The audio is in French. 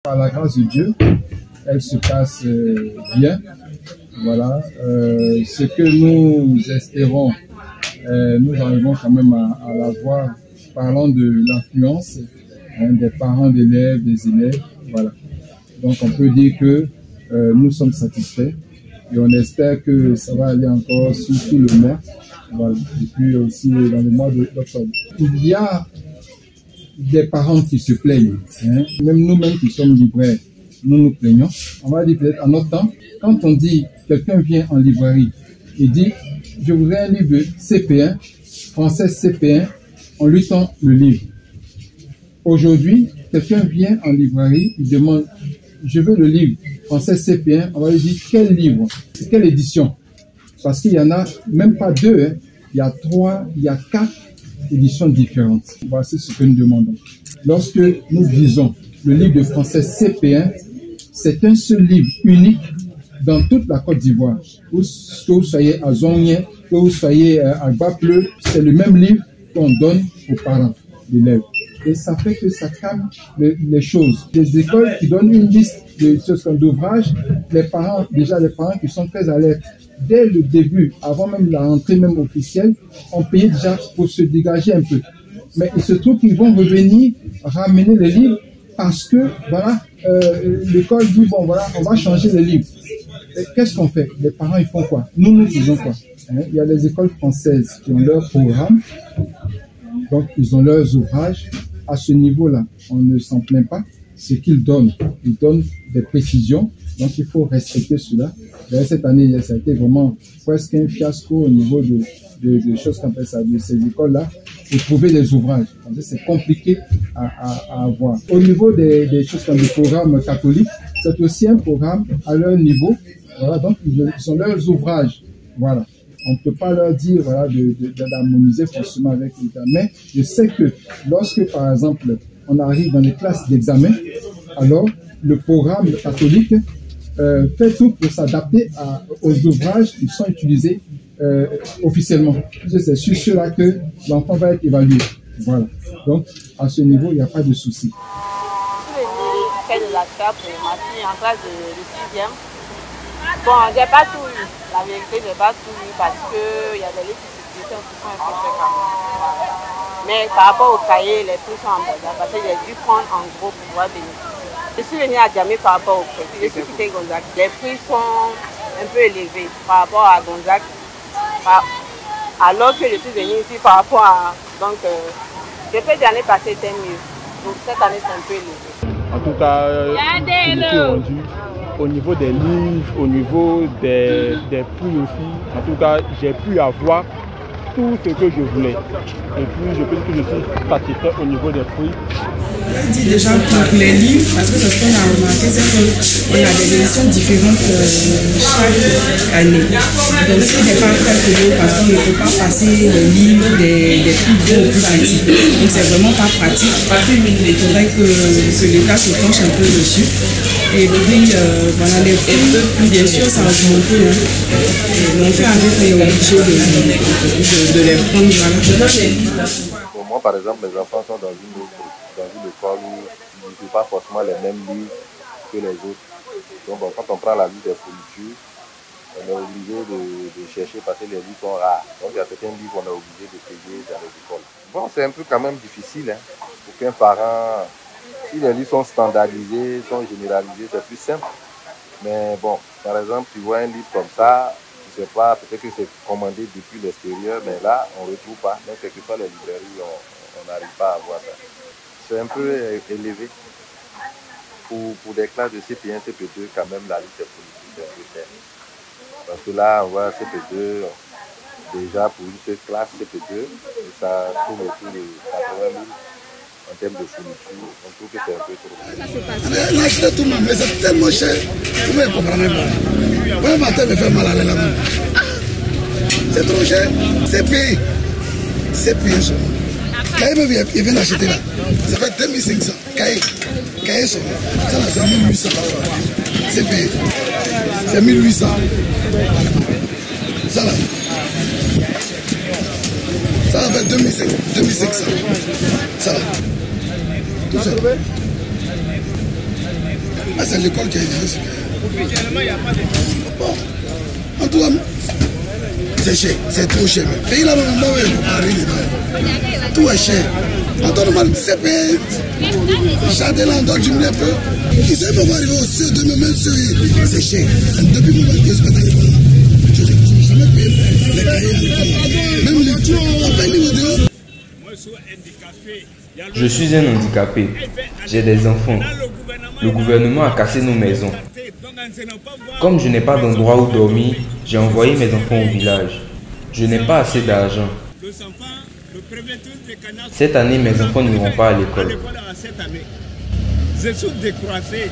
Par la grâce de Dieu, elle se passe bien. Voilà. Ce que nous espérons, nous arrivons quand même à la voir, parlant de l'influence des parents d'élèves, des élèves. Voilà. Donc on peut dire que nous sommes satisfaits et on espère que ça va aller encore sur tout le mois. Voilà. Et puis aussi dans le mois d'octobre. Il y a des parents qui se plaignent, hein. Même nous-mêmes qui sommes libraires, nous nous plaignons. On va dire peut-être à notre temps, quand on dit, quelqu'un vient en librairie et dit, je voudrais un livre de CP1, français CP1, on lui tend le livre. Aujourd'hui, quelqu'un vient en librairie, il demande, je veux le livre français CP1, on va lui dire, quel livre, quelle édition? Parce qu'il y en a même pas deux, hein. Il y a 3, il y a 4 éditions différentes. Voici ce que nous demandons. Lorsque nous disons le livre de français CP1, c'est un seul livre unique dans toute la Côte d'Ivoire. Que vous soyez à Zonguien, que vous soyez à Gbapleu, c'est le même livre qu'on donne aux parents d'élèves. Et ça fait que ça calme les choses. Des écoles qui donnent une liste d'ouvrages, les parents qui sont très alertes, dès le début, avant même la rentrée même officielle, on payait déjà pour se dégager un peu. Mais il se trouve qu'ils vont revenir ramener les livres parce que, voilà, l'école dit, bon, voilà, on va changer les livres. Qu'est-ce qu'on fait? Les parents, ils font quoi? Nous faisons quoi? Il y a les écoles françaises qui ont leur programme, donc ils ont leurs ouvrages. À ce niveau-là, on ne s'en plaint pas. Ce qu'ils donnent, ils donnent des précisions. Donc, il faut respecter cela. Cette année, ça a été vraiment presque un fiasco au niveau de choses comme ça, de ces écoles-là, pour trouver des ouvrages. C'est compliqué à avoir. Au niveau des choses comme le programme catholique, c'est aussi un programme à leur niveau. Voilà, donc, ils ont leurs ouvrages. Voilà. On ne peut pas leur dire voilà, d'harmoniser forcément avec l'État. Mais je sais que lorsque, par exemple, on arrive dans les classes d'examen, alors le programme catholique fait tout pour s'adapter aux ouvrages qui sont utilisés officiellement. C'est sur cela que l'enfant va être évalué. Voilà. Donc, à ce niveau, il n'y a pas de souci. Je suis venue faire de la classe pour ma fille en classe de 6e. Bon, j'ai pas tout eu. La vérité, j'ai pas tout eu parce qu'il y a des livres qui sont un peu chers quand même. Mais par rapport au cahier, les prix sont en bas parce que j'ai dû prendre en gros pour pouvoir bénéficier. Je suis venue à Djamé par rapport au prix. Je suis quitté Gonzague. Les prix sont un peu élevés par rapport à Gonzague. Alors que je suis venue ici par rapport à... Donc, je peux dire l'année passée c'était mieux. Donc cette année c'est un peu élevé. En tout cas, je me suis rendu au niveau des livres, au niveau des prix aussi. En tout cas, j'ai pu avoir tout ce que je voulais. Et puis, je pense que je suis satisfait au niveau des prix. Je dis déjà pour les livres, parce que ce qu'on a remarqué, c'est qu'on a des éditions différentes chaque année. Donc, ce n'est pas très cool parce qu'on ne peut pas passer les livres des plus gros aux plus petits. Donc, c'est vraiment pas pratique. Il faudrait que l'État se penche un peu dessus. Et puis, voilà, les prix, bien sûr, ça a augmenté. Hein. On fait avec les obligés de les prendre. Voilà. Pour moi, par exemple, mes enfants sont dans une école où ils ne lisent pas forcément les mêmes livres que les autres. Donc, bon, quand on prend la liste des fournitures, on est obligé de chercher parce que les livres sont rares. Donc, il y a certains livres qu'on est obligé de payer dans les écoles. Bon, c'est un peu quand même difficile, hein, pour qu'un parent... Si les livres sont standardisés, sont généralisés, c'est plus simple. Mais bon, par exemple, tu vois un livre comme ça, tu ne sais pas, peut-être que c'est commandé depuis l'extérieur, mais là, on ne retrouve pas. Même quelque soit les librairies, on n'arrive pas à voir ça. C'est un peu élevé. Pour des classes de CP1, CP2, quand même, la liste est politique, c'est un peu cher. Parce que là, on voit CP2, déjà pour une seule classe CP2, ça tourne autour de 80 000. En termes de fourniture, on trouve que c'est un peu trop. On a acheté tout, mais c'est tellement cher. Vous ne comprenez pas. Moi, ma tête me fait mal à la main. C'est trop cher. C'est payé. C'est payé seulement. Cahier, il vient d'acheter là. Ça fait 2500. Cahier seulement. Ça là, c'est 1800. C'est payé. C'est 1800. Ça là. Ça va faire 2500. Ça va. Tout ça. Ah, c'est l'école qui a exigé ce qu'il y a. Bon, en tout cas, c'est cher, c'est trop cher. Pays là, on va parler dedans. Tout est cher. En temps normal, c'est payé. Château là, on doit diminuer un peu. Qui sait pourquoi arriver au CE de même CE, c'est cher. Depuis mon bac, je suis pas allé là. Je n'ai jamais payé les cahiers à l'école. Même les tout, on paye niveau de haut. Je suis un handicapé. J'ai des enfants. Le gouvernement a cassé nos maisons. Comme je n'ai pas d'endroit où dormir, j'ai envoyé mes enfants au village. Je n'ai pas assez d'argent. Cette année, mes enfants n'iront pas à l'école. Je suis découragé.